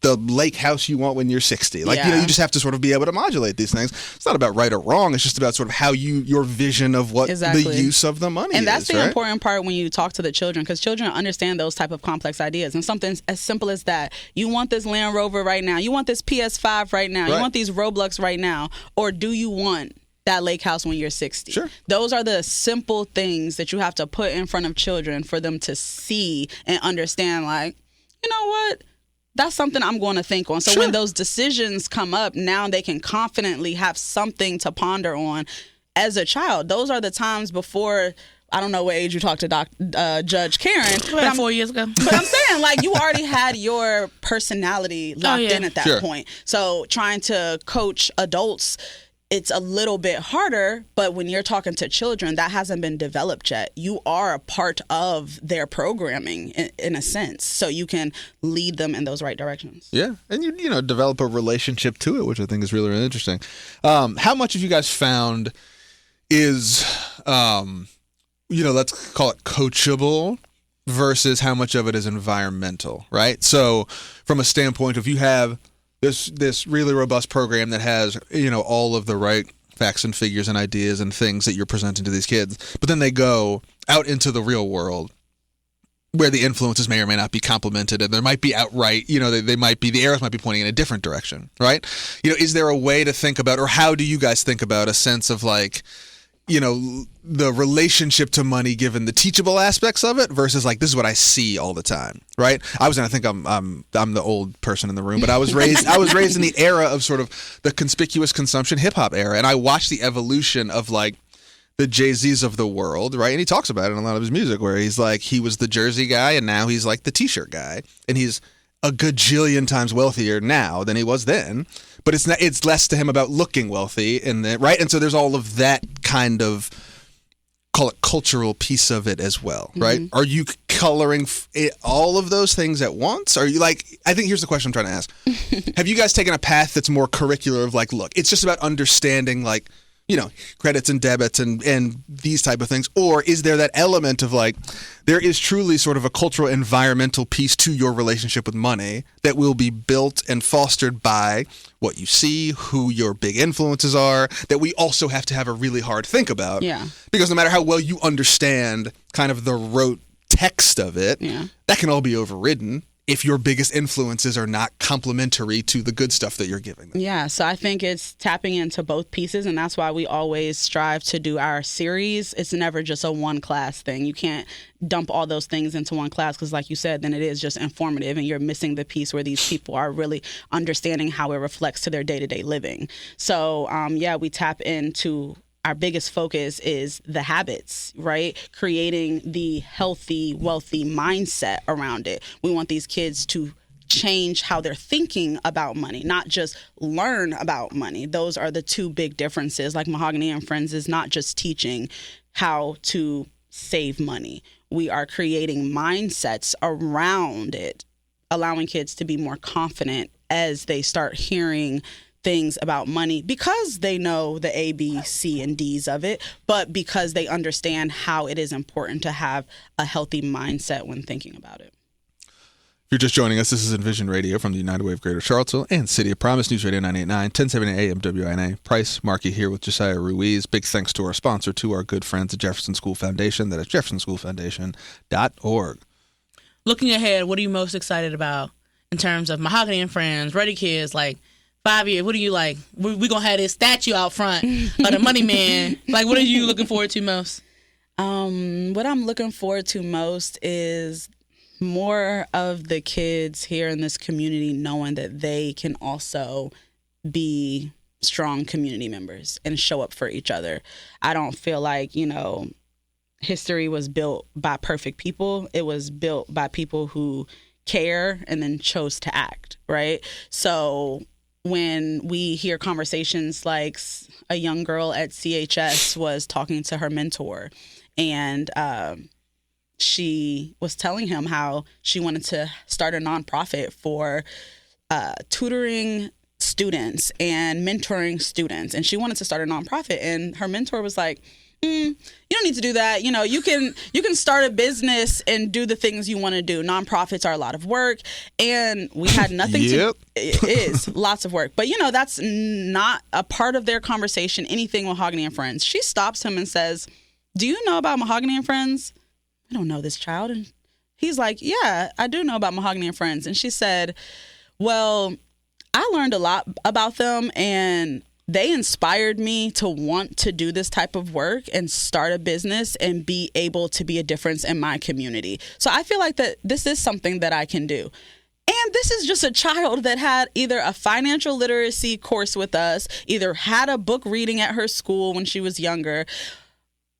the lake house you want when you're 60. Like, you just have to sort of be able to modulate these things. It's not about right or wrong. It's just about sort of how your vision of what the use of the money is. And that's the important part when you talk to the children, because children understand those type of complex ideas. And something as simple as that. You want this Land Rover right now. You want this PS5 right now. You want these Roblox right now. Or do you want that lake house when you're 60? Sure. Those are the simple things that you have to put in front of children for them to see and understand, like, you know what? That's something I'm going to think on. So when those decisions come up, now they can confidently have something to ponder on as a child. Those are the times before, I don't know what age you talked to Judge Karen. About 4 years ago. But I'm saying, like, you already had your personality locked in at that point. So trying to coach adults, it's a little bit harder, but when you're talking to children, that hasn't been developed yet. You are a part of their programming in a sense, so you can lead them in those right directions. Yeah, and you develop a relationship to it, which I think is really, really interesting. How much have you guys found is, let's call it coachable versus how much of it is environmental, right? So from a standpoint of you have this really robust program that has, all of the right facts and figures and ideas and things that you're presenting to these kids, but then they go out into the real world where the influences may or may not be complemented, and there might be outright, they might be, the arrows might be pointing in a different direction, right? Is there a way to think about, or how do you guys think about a sense of like, the relationship to money given the teachable aspects of it versus like, this is what I see all the time, right? I think I'm the old person in the room, but I was raised in the era of sort of the conspicuous consumption hip hop era, and I watched the evolution of like the Jay-Z's of the world, right? And he talks about it in a lot of his music where he's like, he was the jersey guy and now he's like the t-shirt guy, and he's a gajillion times wealthier now than he was then. But it's less to him about looking wealthy, right? And so there's all of that kind of, call it cultural piece of it as well, right? Mm-hmm. Are you coloring all of those things at once? Are you like, I think here's the question I'm trying to ask. Have you guys taken a path that's more curricular of like, look, it's just about understanding like, credits and debits and these type of things? Or is there that element of like, there is truly sort of a cultural environmental piece to your relationship with money that will be built and fostered by what you see, who your big influences are, that we also have to have a really hard think about? Yeah. Because no matter how well you understand kind of the rote text of it, that can all be overridden if your biggest influences are not complementary to the good stuff that you're giving them. Yeah, so I think it's tapping into both pieces, and that's why we always strive to do our series. It's never just a one class thing. You can't dump all those things into one class because, like you said, then it is just informative and you're missing the piece where these people are really understanding how it reflects to their day-to-day living. So, we tap into our biggest focus is the habits, right? Creating the healthy, wealthy mindset around it. We want these kids to change how they're thinking about money, not just learn about money. Those are the two big differences. Like Mahogany and Friends is not just teaching how to save money. We are creating mindsets around it, allowing kids to be more confident as they start hearing things about money because they know the A, B, C, and D's of it, but because they understand how it is important to have a healthy mindset when thinking about it. If you're just joining us, this is Envision Radio from the United Way of Greater Charlottesville and City of Promise, News Radio 98.9, 1070 AM WINA. Price, Marky here with Jasiyah Ruiz. Big thanks to our sponsor, to our good friends at Jefferson School Foundation. That is jeffersonschoolfoundation.org. Looking ahead, what are you most excited about in terms of Mahogany and Friends, ReadyKids, like 5 years? What are you like? We're going to have this statue out front of the Money Man. Like, what are you looking forward to most? What I'm looking forward to most is more of the kids here in this community knowing that they can also be strong community members and show up for each other. I don't feel like, history was built by perfect people. It was built by people who care and then chose to act, right? So when we hear conversations like a young girl at CHS was talking to her mentor, and she was telling him how she wanted to start a nonprofit for tutoring students and mentoring students, and she wanted to start a nonprofit, and her mentor was like, you don't need to do that. You can start a business and do the things you want to do. Nonprofits are a lot of work, and we had nothing to. It is lots of work, but that's not a part of their conversation. Anything Mahogany and Friends. She stops him and says, "Do you know about Mahogany and Friends?" "I don't know this child." And he's like, "Yeah, I do know about Mahogany and Friends." And she said, "Well, I learned a lot about them, and they inspired me to want to do this type of work and start a business and be able to be a difference in my community. So I feel like that this is something that I can do." And this is just a child that had either a financial literacy course with us, either had a book reading at her school when she was younger,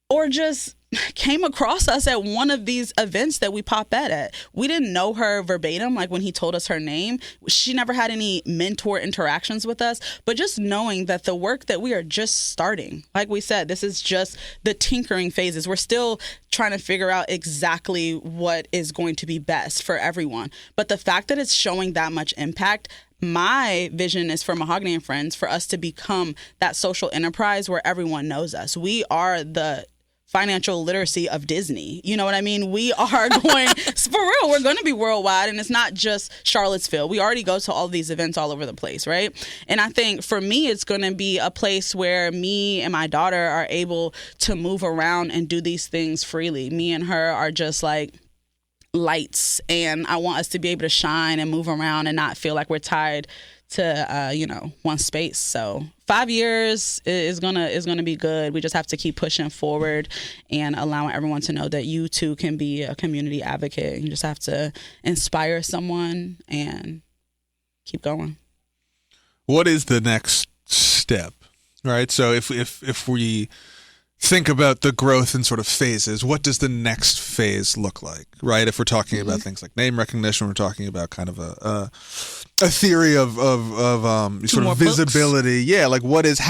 or just came across us at one of these events that we pop at. We didn't know her verbatim, like when he told us her name. She never had any mentor interactions with us, but just knowing that the work that we are just starting, like we said, this is just the tinkering phases. We're still trying to figure out exactly what is going to be best for everyone. But the fact that it's showing that much impact, my vision is for Mahogany and Friends, for us to become that social enterprise where everyone knows us. We are the financial literacy of Disney. You know what I mean? We are going, for real, we're going to be worldwide, and it's not just Charlottesville. We already go to all these events all over the place, right? And I think for me, it's going to be a place where me and my daughter are able to move around and do these things freely. Me and her are just like lights, and I want us to be able to shine and move around and not feel like we're tied to one space. So 5 years is gonna be good. We just have to keep pushing forward and allowing everyone to know that you too can be a community advocate. You just have to inspire someone and keep going. What is the next step? Right. So if we think about the growth in sort of phases, what does the next phase look like? Right. If we're talking about things like name recognition, we're talking about kind of a theory of sort of visibility. Books? Yeah. Like what is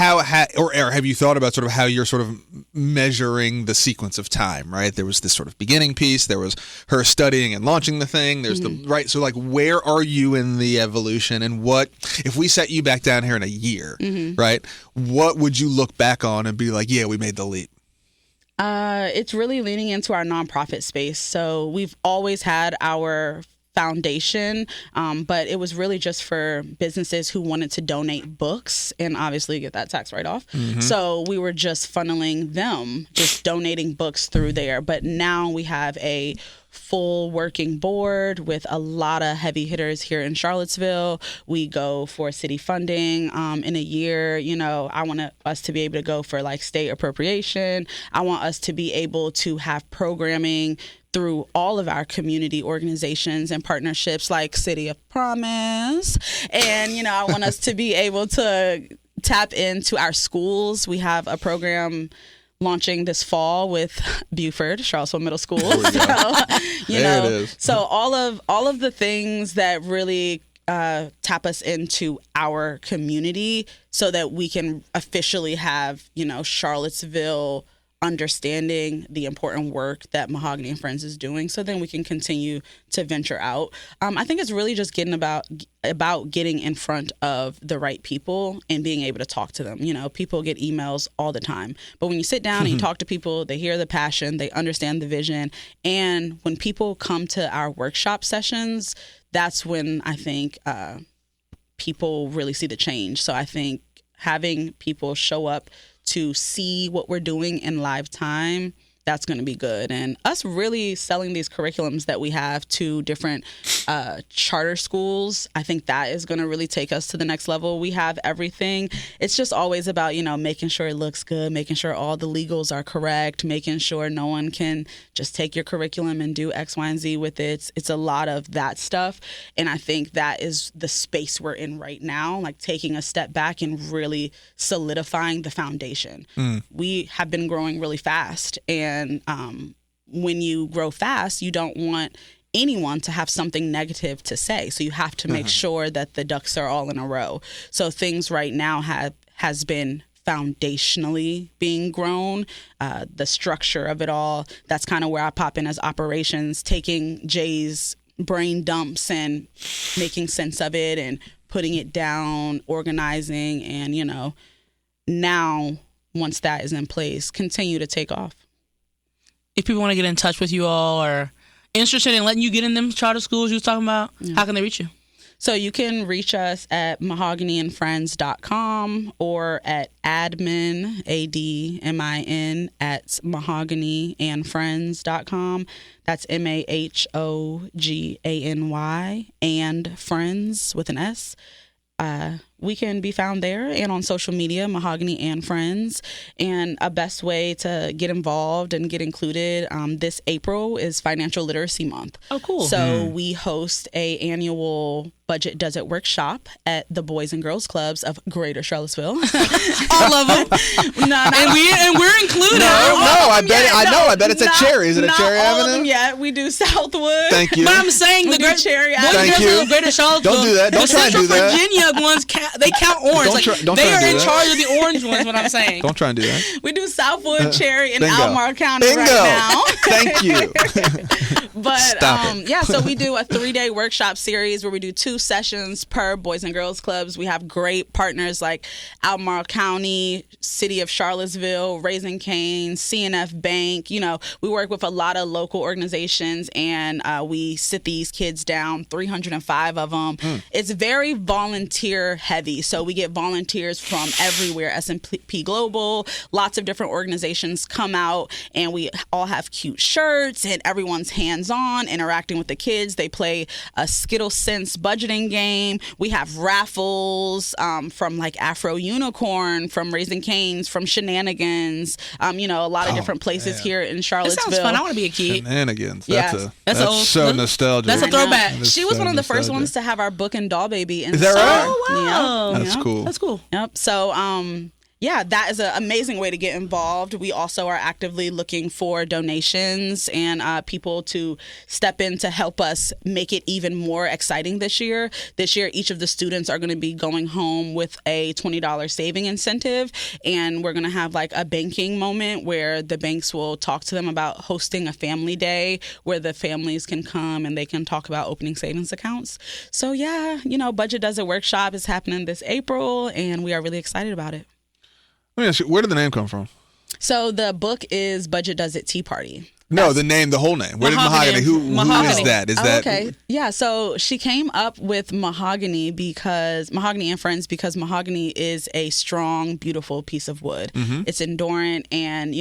or have you thought about sort of how you're sort of measuring the sequence of time? Right. There was this sort of beginning piece. There was her studying and launching the thing. There's so like where are you in the evolution, and what if we set you back down here in a year, right? What would you look back on and be like, yeah, we made the leap? It's really leaning into our nonprofit space. So we've always had our foundation, but it was really just for businesses who wanted to donate books and obviously get that tax write-off. So we were just funneling them, just donating books through there. But now we have a full working board with a lot of heavy hitters here in Charlottesville. We go for city funding in a year. I want us to be able to go for like state appropriation. I want us to be able to have programming through all of our community organizations and partnerships like City of Promise. And, I want us to be able to tap into our schools. We have a program launching this fall with Buford, Charlottesville Middle School. So all of the things that really tap us into our community so that we can officially have, Charlottesville understanding the important work that Mahogany and Friends is doing, so then we can continue to venture out. I think it's really just getting about getting in front of the right people and being able to talk to them. People get emails all the time, but when you sit down and you talk to people, they hear the passion, they understand the vision, and when people come to our workshop sessions, that's when I think people really see the change. So I think having people show up to see what we're doing in live time, that's going to be good. And us really selling these curriculums that we have to different charter schools, I think that is going to really take us to the next level. We have everything. It's just always about, making sure it looks good, making sure all the legals are correct, making sure no one can just take your curriculum and do X, Y, and Z with it. It's a lot of that stuff. And I think that is the space we're in right now, like taking a step back and really solidifying the foundation. We have been growing really fast, and when you grow fast, you don't want anyone to have something negative to say. So you have to make sure that the ducks are all in a row. So things right now has been foundationally being grown, the structure of it all. That's kind of where I pop in as operations, taking Jay's brain dumps and making sense of it and putting it down, organizing, and, now once that is in place, continue to take off. If people want to get in touch with you all or interested in letting you get in them charter schools you was talking about, how can they reach you? So you can reach us at mahoganyandfriends.com or at admin, ADMIN, at mahoganyandfriends.com. That's MAHOGANY and friends with an S. We can be found there and on social media, Mahogany and Friends. And a best way to get involved and get included this April is Financial Literacy Month. Oh, cool. So we host a annual budget does it workshop at the Boys and Girls Clubs of Greater Charlottesville. All of them. And we're included. I bet it's at Cherry. Is it at Cherry Avenue? All of them yet. We do Southwood. Thank you. But I'm saying we do Cherry Avenue. Boys and Girls of Greater Charlottesville. Don't do that. Don't try and do that. Virginia ones they count orange. They are in charge of the orange ones. What I'm saying. Don't try and do that. We do Southwood, Cherry, and Albemarle County right now. Thank you. But so we do a 3-day workshop series where we do 2 sessions per Boys and Girls Clubs. We have great partners like Albemarle County, City of Charlottesville, Raising Cane's, CNF Bank. We work with a lot of local organizations, and we sit these kids down, 305 of them. It's very volunteer heavy. heavy. So we get volunteers from everywhere, S&P Global, lots of different organizations come out, and we all have cute shirts, and everyone's hands-on, interacting with the kids. They play a Skittle Sense budgeting game. We have raffles from like Afro Unicorn, from Raising Cane's, from Shenanigans, a lot of different places here in Charlottesville. That sounds fun. I want to be a kid. Shenanigans. Yes. That's so nostalgic. That's a throwback. She was one of the first ones to have our book and doll baby in Is that right? Oh, wow. That's cool. That's cool. Yep. So, that is an amazing way to get involved. We also are actively looking for donations and people to step in to help us make it even more exciting this year. This year, each of the students are going to be going home with a $20 saving incentive, and we're going to have like a banking moment where the banks will talk to them about hosting a family day where the families can come and they can talk about opening savings accounts. So Budget Does It workshop is happening this April, and we are really excited about it. Let me ask you, where did the name come from? So the book is Budget Does It Tea Party. No, the whole name. Where did Mahogany? Who is that? Is that okay? Yeah, so she came up with Mahogany and Friends because mahogany is a strong, beautiful piece of wood. Mm-hmm. It's enduring, and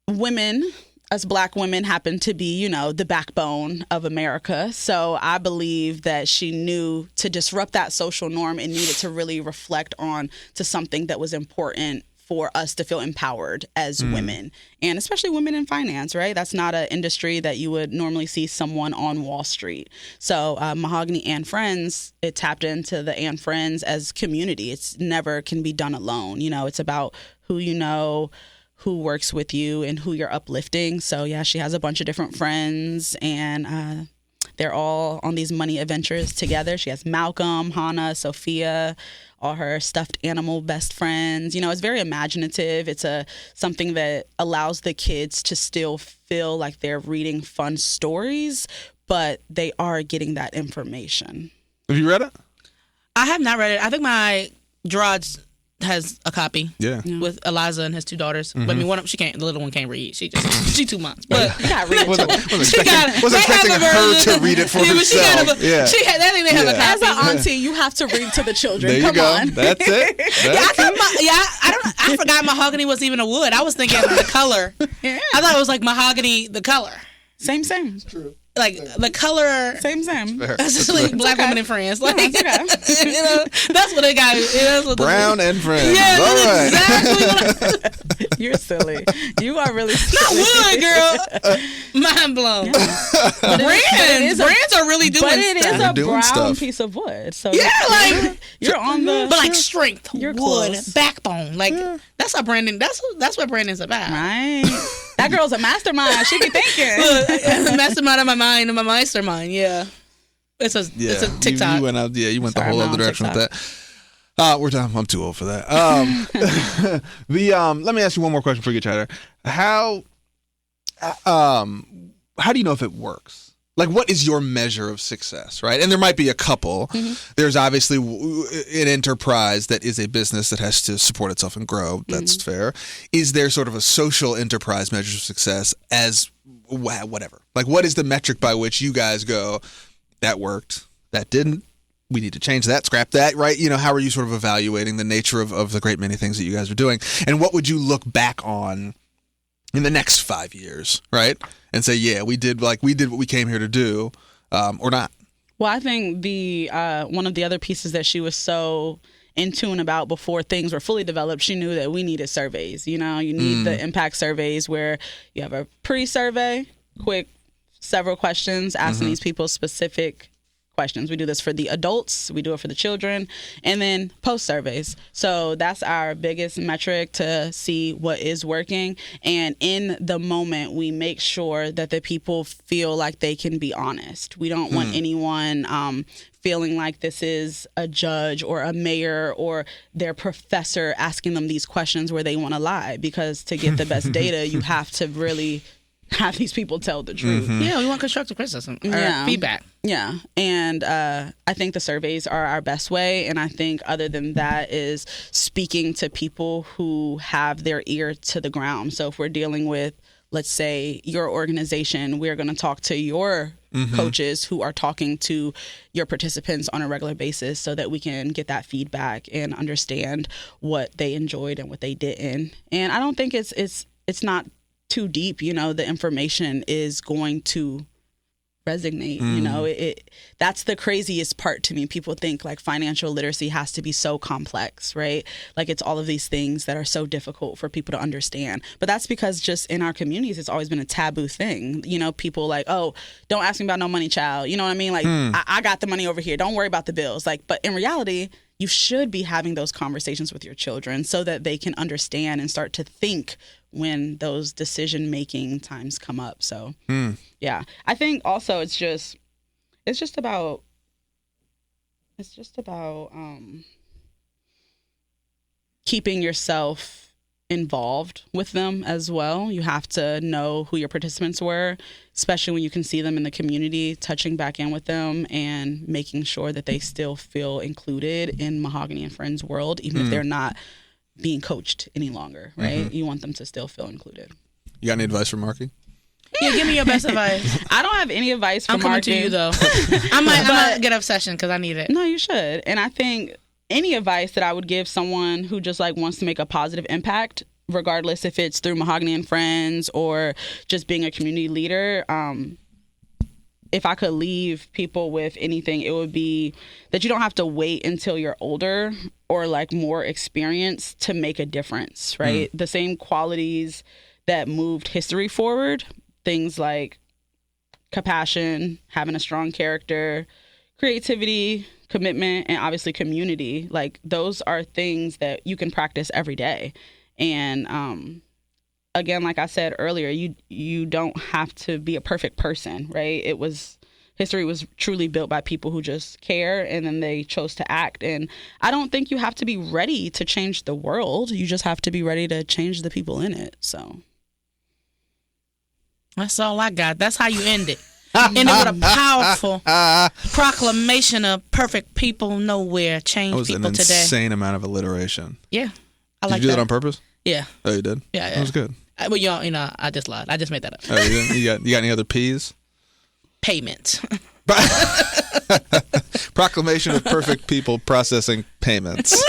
women, us Black women, happen to be, the backbone of America. So I believe that she knew to disrupt that social norm and needed to really reflect on to something that was important for us to feel empowered as women, and especially women in finance, right? That's not an industry that you would normally see someone on Wall Street. So Mahogany and Friends, it tapped into the and Friends as community. It's never can be done alone. It's about who who works with you and who you're uplifting. So yeah, she has a bunch of different friends, and they're all on these money adventures together. She has Malcolm, Hannah, Sophia, all her stuffed animal best friends. It's very imaginative. It's something that allows the kids to still feel like they're reading fun stories, but they are getting that information. Have you read it? I have not read it. I think my Gerard's has a copy. Yeah. With Eliza and his two daughters. Mm-hmm. But I mean, the little one can't read. She 2 months. But you gotta read it. wasn't expecting her to read it for herself. I think they have a copy. As an auntie, you have to read to the children. There you Come go. on. That's it. I forgot mahogany was even a wood. I was thinking the color. Yeah. I thought it was like mahogany, the color. Same. It's true. Like the color. Same. That's just like Black women and friends. Like, okay. That's what it got. Brown and friends. Yeah, all right. Exactly. You're silly. You are really silly. Not wood, girl. Mind blown. Yeah. Brands are really doing stuff. But it is a brown stuff. piece of wood. So you're on the. But like strength, you're wood, close. Backbone. Like that's how Brandon. That's what Brandon's about. Right. That girl's a mastermind. She be thinking. Look, mastermind of my mind and my mastermind. Yeah. It's a TikTok. You went out. Yeah, you went the whole other direction with that. We're done. I'm too old for that. Let me ask you one more question before you get out of there. How do you know if it works? Like, what is your measure of success, right? And there might be a couple. Mm-hmm. There's obviously an enterprise that is a business that has to support itself and grow. That's fair. Is there sort of a social enterprise measure of success as whatever? Like, what is the metric by which you guys go, that worked, that didn't, we need to change that, scrap that, right? How are you sort of evaluating the nature of the great many things that you guys are doing? And what would you look back on in the next 5 years, right? And say, yeah, we did what we came here to do, or not. Well, I think the one of the other pieces that she was so in tune about before things were fully developed, she knew that we needed surveys. You need the impact surveys where you have a pre-survey, quick, several questions, asking these people specific questions. We do this for the adults, we do it for the children, and then post surveys. So that's our biggest metric to see what is working. And in the moment, we make sure that the people feel like they can be honest. We don't want anyone feeling like this is a judge or a mayor or their professor asking them these questions where they want to lie, because to get the best data, you have to really have these people tell the truth. Yeah, we want constructive criticism or feedback. Yeah, and I think the surveys are our best way, and I think other than that is speaking to people who have their ear to the ground. So if we're dealing with, let's say, your organization, we're going to talk to your coaches who are talking to your participants on a regular basis so that we can get that feedback and understand what they enjoyed and what they didn't. And I don't think it's not too deep. The information is going to resonate. That's the craziest part to me. People think like financial literacy has to be so complex, right? Like it's all of these things that are so difficult for people to understand. But that's because just in our communities, it's always been a taboo thing. People like, oh, don't ask me about no money, child. You know what I mean? Like I got the money over here. Don't worry about the bills. Like, but in reality, you should be having those conversations with your children so that they can understand and start to think when those decision-making times come up. So, yeah. I think also it's just about keeping yourself involved with them as well. You have to know who your participants were, especially when you can see them in the community, touching back in with them and making sure that they still feel included in Mahogany and Friends world, even if they're not being coached any longer, right? You want them to still feel included. You got any advice for Marky? Yeah, give me your best advice. I don't have any advice for Marky. I'm coming to you, though. I might get obsession because I need it. No, you should. And I think any advice that I would give someone who just like wants to make a positive impact, regardless if it's through Mahogany and Friends or just being a community leader, if I could leave people with anything, it would be that you don't have to wait until you're older or like more experienced to make a difference, right? The same qualities that moved history forward, things like compassion, having a strong character, creativity, commitment, and obviously community, like those are things that you can practice every day. And again, like I said earlier, you don't have to be a perfect person, right? History was truly built by people who just care, and then they chose to act. And I don't think you have to be ready to change the world. You just have to be ready to change the people in it. So that's all I got. That's how you end it. End it with a powerful proclamation of perfect people nowhere, change people today. That was an insane amount of alliteration. Yeah. Did you do that on purpose? Yeah. Oh, you did? Yeah. That was good. Well, I just lied. I just made that up. Oh, you did? You got any other P's? Payment. Proclamation of perfect people processing payments.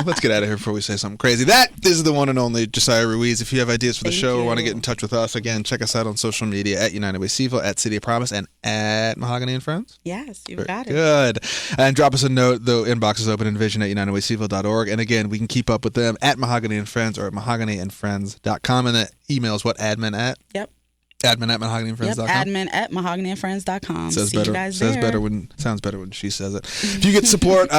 Let's get out of here before we say something crazy. That is the one and only Jasiyah Ruiz. If you have ideas for the show or want to get in touch with us, again, check us out on social media at United Way Seville, at City of Promise, and at Mahogany and Friends. Yes, you've got it. Good. And drop us a note. The inbox is open, envision@unitedwayseville.org. And again, we can keep up with them at Mahogany and Friends or at mahoganyandfriends.com. And the email is what? Admin at? Yep. Admin at mahoganyandfriends.com. Yep, admin at mahoganyandfriends.com. Sounds better when she says it. If you get support,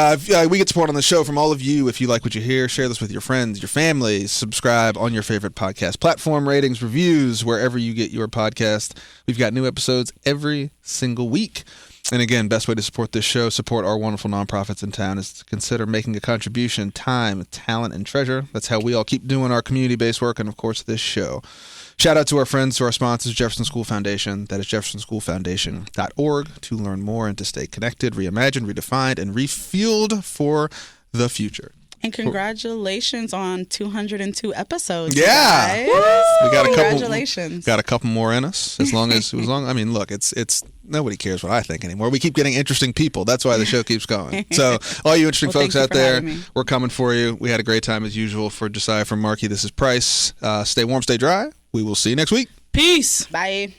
we get support on the show from all of you. If you like what you hear, share this with your friends, your family. Subscribe on your favorite podcast platform. Ratings, reviews, wherever you get your podcast. We've got new episodes every single week. And again, best way to support this show, support our wonderful nonprofits in town, is to consider making a contribution, time, talent, and treasure. That's how we all keep doing our community-based work and, of course, this show. Shout out to our friends, to our sponsors, Jefferson School Foundation. That is jeffersonschoolfoundation.org to learn more and to stay connected, reimagined, redefined, and refueled for the future. And congratulations on 202 episodes. Yeah, guys. We got congratulations. Got a couple more in us. I mean, look, it's nobody cares what I think anymore. We keep getting interesting people. That's why the show keeps going. So, all you interesting folks out there, we're coming for you. We had a great time as usual. For Jasiyah, from Marky, this is Price. Stay warm, stay dry. We will see you next week. Peace. Bye.